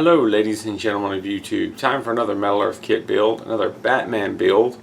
Hello ladies and gentlemen of YouTube. Time for another Metal Earth kit build, another Batman build.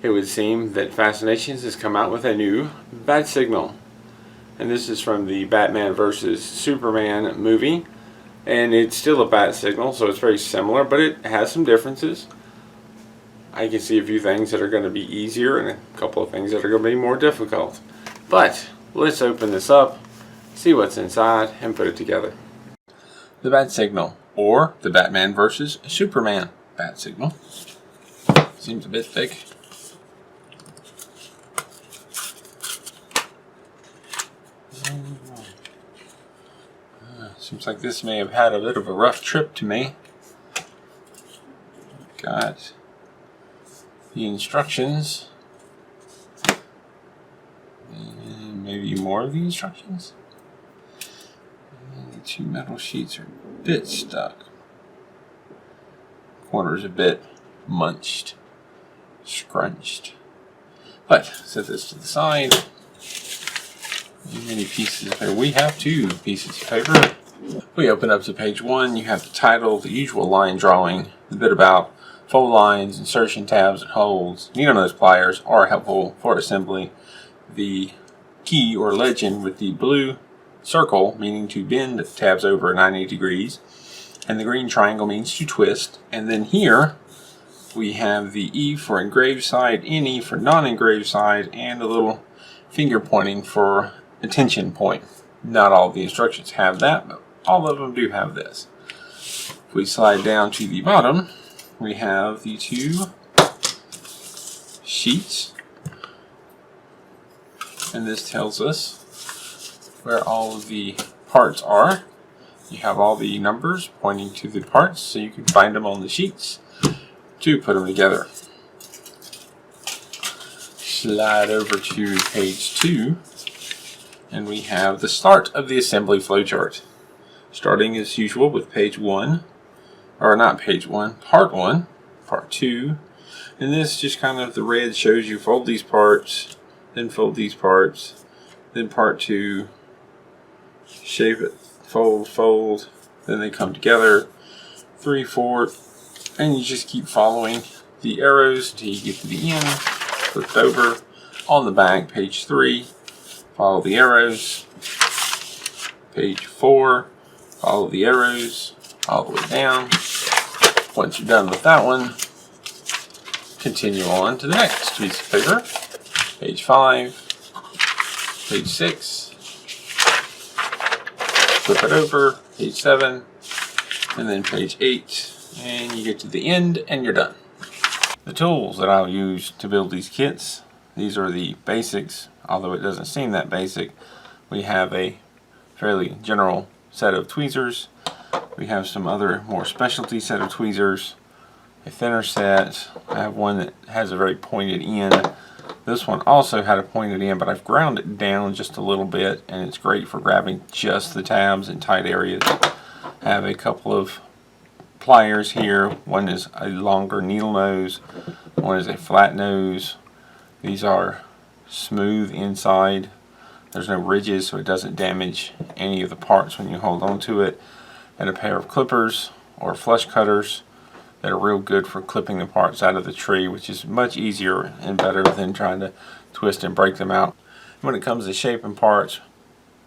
It would seem that Fascinations has come out with a new bat signal. And this is from the Batman vs. Superman movie. And it's still a bat signal, so it's very similar, but it has some differences. I can see a few things that are going to be easier and a couple of things that are going to be more difficult. But let's open this up, see what's inside, and put it together. The bat signal, or the Batman vs. Superman bat signal. Seems a bit thick. Seems like this may have had a bit of a rough trip to me. Got the instructions. And maybe more of the instructions. And the two metal sheets are a bit stuck. Corner's a bit munched, scrunched. But set this to the side. Many pieces of paper. We have two pieces of paper. We open up to page 1. You have the title, the usual line drawing, a bit about fold lines, insertion tabs, and holds. Needle nose pliers are helpful for assembly. The key or legend with the blue circle meaning to bend tabs over 90 degrees, and the green triangle means to twist. And then here we have the E for engraved side, NE for non-engraved side, and a little finger pointing for attention point. Not all of the instructions have that, but all of them do have this. If we slide down to the bottom, we have the two sheets, and this tells us where all of the parts are. You have all the numbers pointing to the parts, so you can find them on the sheets to put them together. Slide over to page 2, and we have the start of the assembly flowchart. Starting as usual with page 1, or not page 1, part 1, part 2, and this just kind of, the red shows you fold these parts, then fold these parts, then part 2, shape it, fold, fold, then they come together, 3, 4, and you just keep following the arrows until you get to the end. Flipped over. On the back, page 3, follow the arrows. Page 4, follow the arrows all the way down. Once you're done with that one, continue on to the next piece of paper. Page 5, page 6, flip it over, page 7, and then page 8, and you get to the end and you're done. The tools that I'll use to build these kits, these are the basics, although it doesn't seem that basic. We have a fairly general set of tweezers. We have some other more specialty set of tweezers, a thinner set. I have one that has a very pointed end. This one also had a pointed end, but I've ground it down just a little bit, and it's great for grabbing just the tabs in tight areas. I have a couple of pliers here. One is a longer needle nose, one is a flat nose. These are smooth inside. There's no ridges, so it doesn't damage any of the parts when you hold on to it. And a pair of clippers or flush cutters that are real good for clipping the parts out of the tree, which is much easier and better than trying to twist and break them out. When it comes to shaping parts,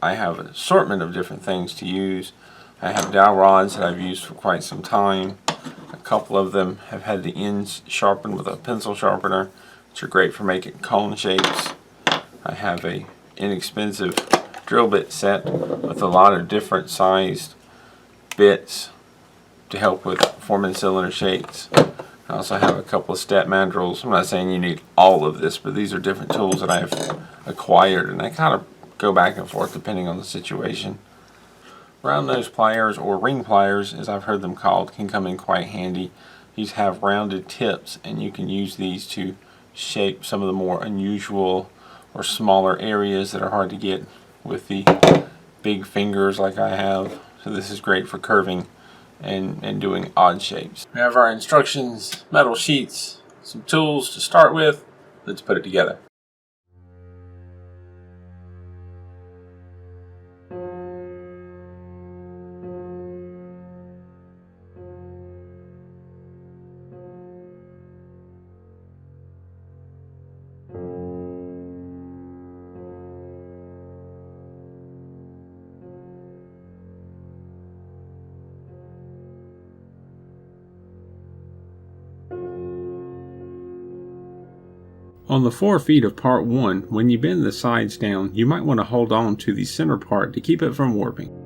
I have an assortment of different things to use. I have dowel rods that I've used for quite some time. A couple of them have had the ends sharpened with a pencil sharpener, which are great for making cone shapes. I have a inexpensive drill bit set with a lot of different sized bits to help with forming cylinder shapes. I also have a couple of step mandrels. I'm not saying you need all of this, but these are different tools that I've acquired, and I kind of go back and forth depending on the situation. Round nose pliers, or ring pliers as I've heard them called, can come in quite handy. These have rounded tips, and you can use these to shape some of the more unusual or smaller areas that are hard to get with the big fingers like I have. So this is great for curving and doing odd shapes. We have our instructions, metal sheets, some tools to start with. Let's put it together. On the 4 feet of part 1, when you bend the sides down, you might want to hold on to the center part to keep it from warping.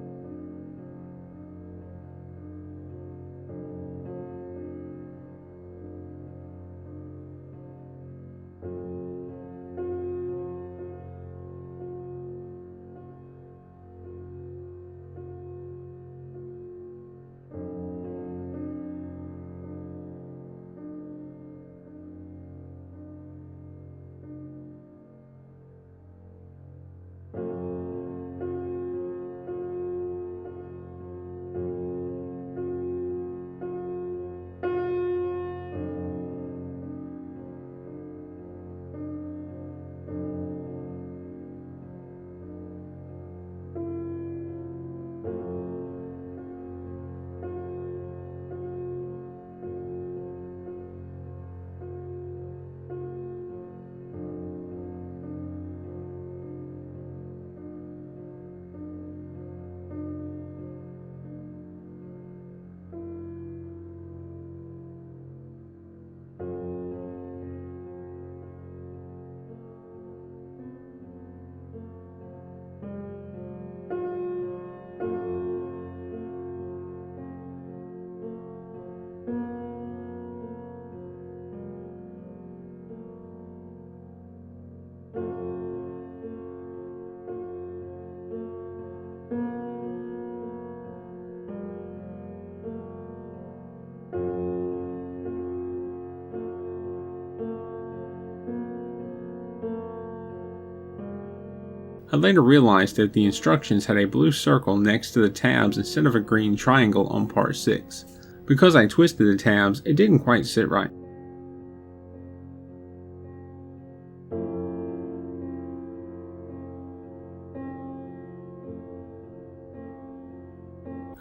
I later realized that the instructions had a blue circle next to the tabs instead of a green triangle on part 6. Because I twisted the tabs, it didn't quite sit right.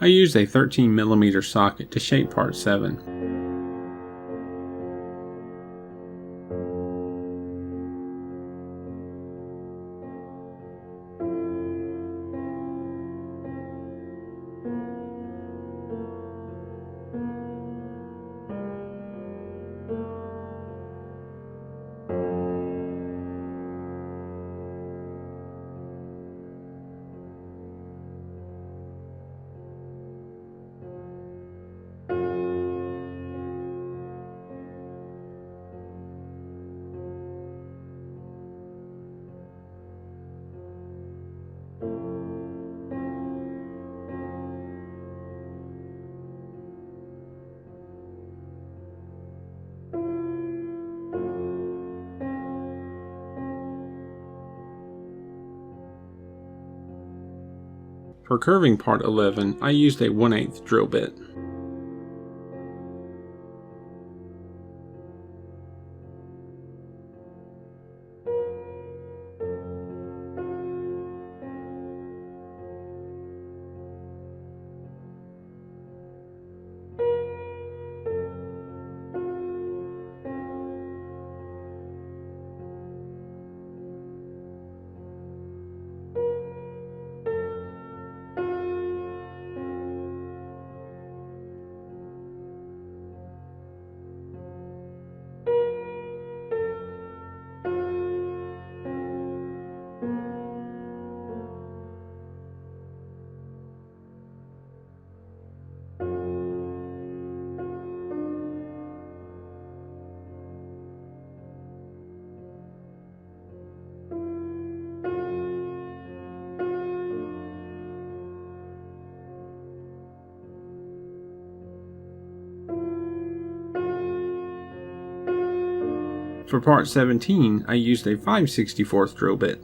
I used a 13mm socket to shape part 7. For curving part 11, I used a 1/8 drill bit. For part 17, I used a 5/64 drill bit.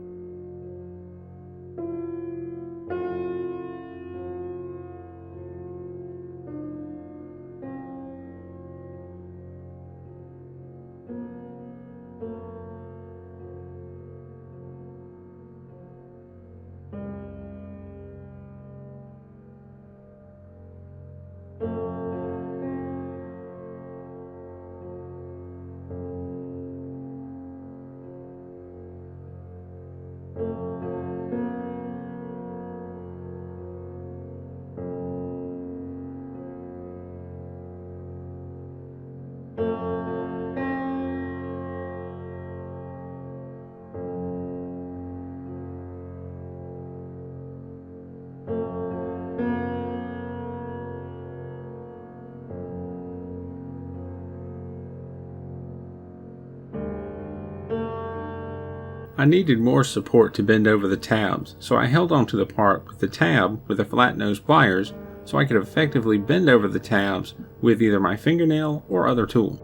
I needed more support to bend over the tabs, so I held onto the part with the tab with the flat nose pliers so I could effectively bend over the tabs with either my fingernail or other tool.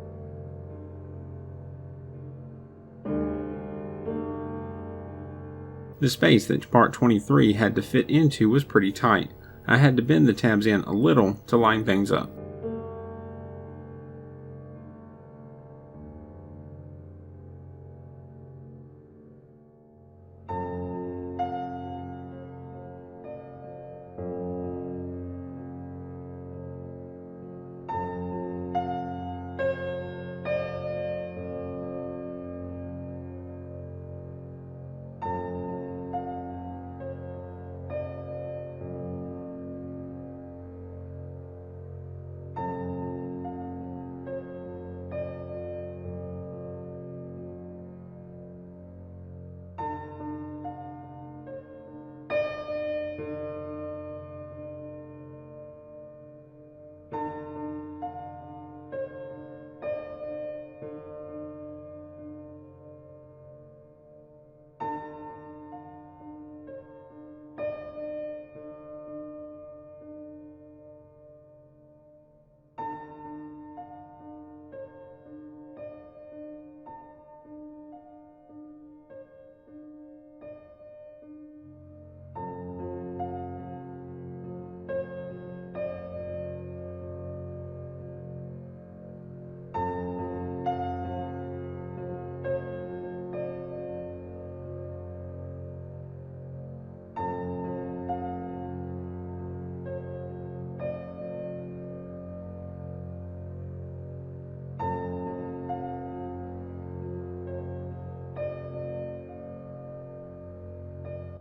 The space that part 23 had to fit into was pretty tight. I had to bend the tabs in a little to line things up.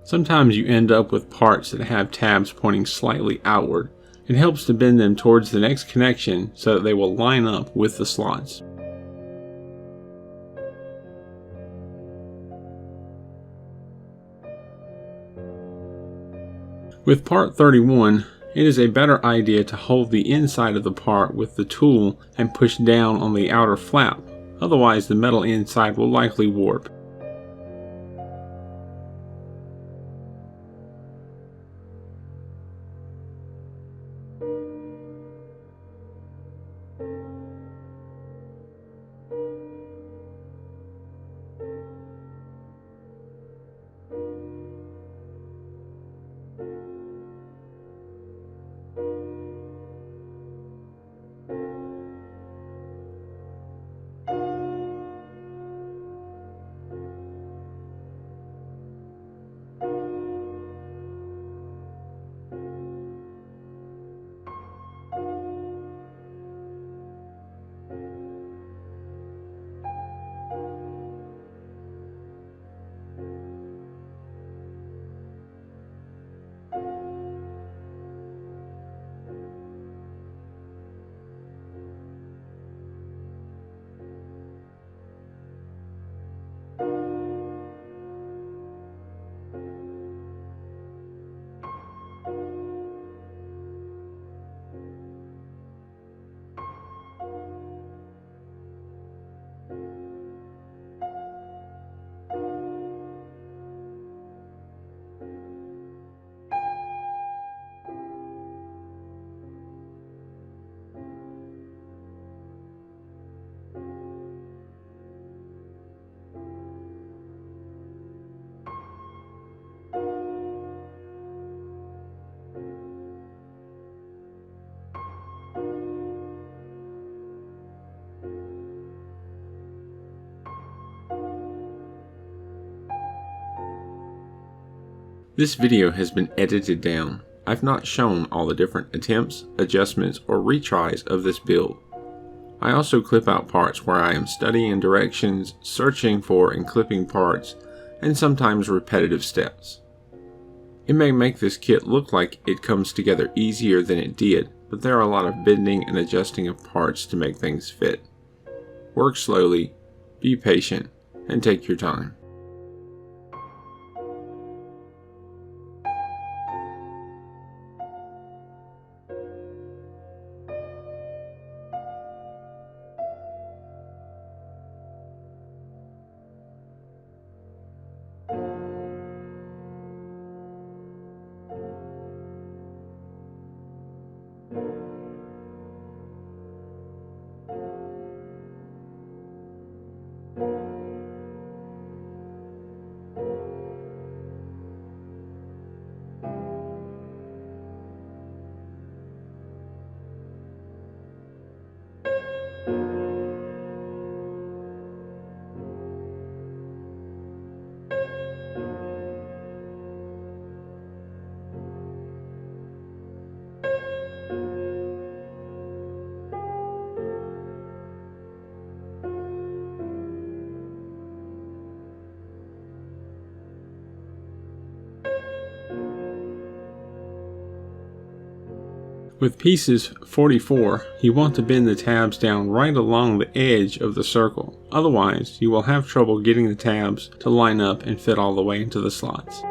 Sometimes you end up with parts that have tabs pointing slightly outward. It helps to bend them towards the next connection so that they will line up with the slots. With part 31, it is a better idea to hold the inside of the part with the tool and push down on the outer flap, otherwise the metal inside will likely warp. This video has been edited down. I've not shown all the different attempts, adjustments, or retries of this build. I also clip out parts where I am studying directions, searching for and clipping parts, and sometimes repetitive steps. It may make this kit look like it comes together easier than it did, but there are a lot of bending and adjusting of parts to make things fit. Work slowly, be patient, and take your time. With pieces 44, you want to bend the tabs down right along the edge of the circle. Otherwise, you will have trouble getting the tabs to line up and fit all the way into the slots.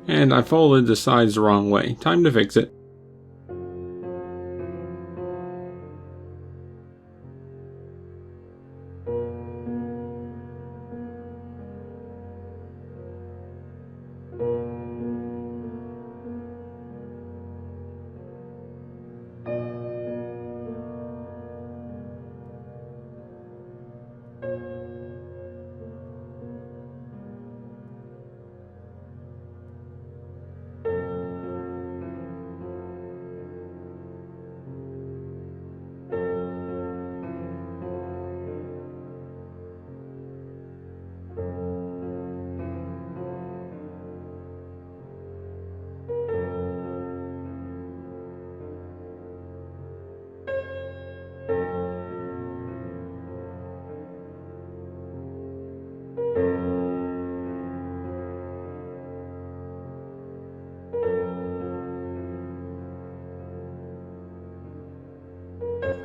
And I folded the sides the wrong way. Time to fix it.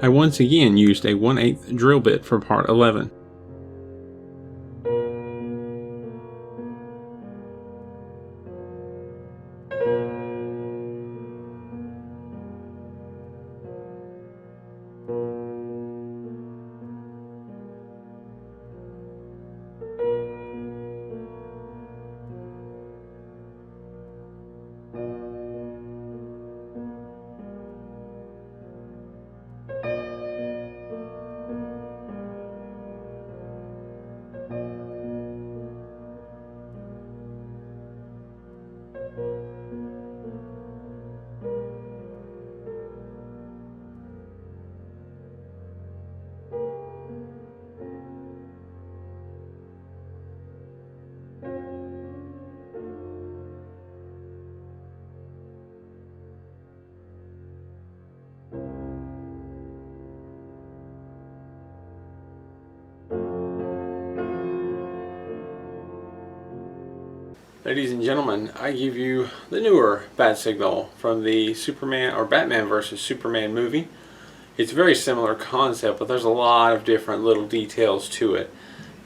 I once again used a 1/8 drill bit for part 11. Ladies and gentlemen, I give you the newer bat signal from the Superman or Batman versus Superman movie. It's a very similar concept, but there's a lot of different little details to it.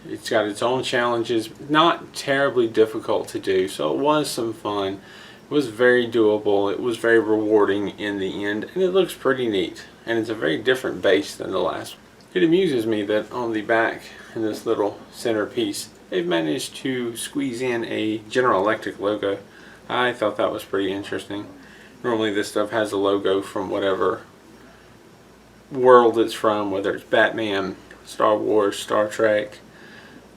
It's got its own challenges, not terribly difficult to do, so it was some fun. It was very doable, it was very rewarding in the end, and it looks pretty neat. And it's a very different base than the last one. It amuses me that on the back, in this little centerpiece, they've managed to squeeze in a General Electric logo. I thought that was pretty interesting. Normally this stuff has a logo from whatever world it's from, whether it's Batman, Star Wars, Star Trek,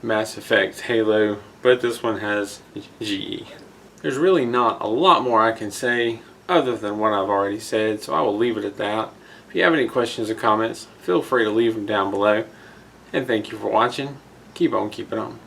Mass Effect, Halo, but this one has GE. There's really not a lot more I can say other than what I've already said, so I will leave it at that. If you have any questions or comments, feel free to leave them down below. And thank you for watching. Keep on keeping on.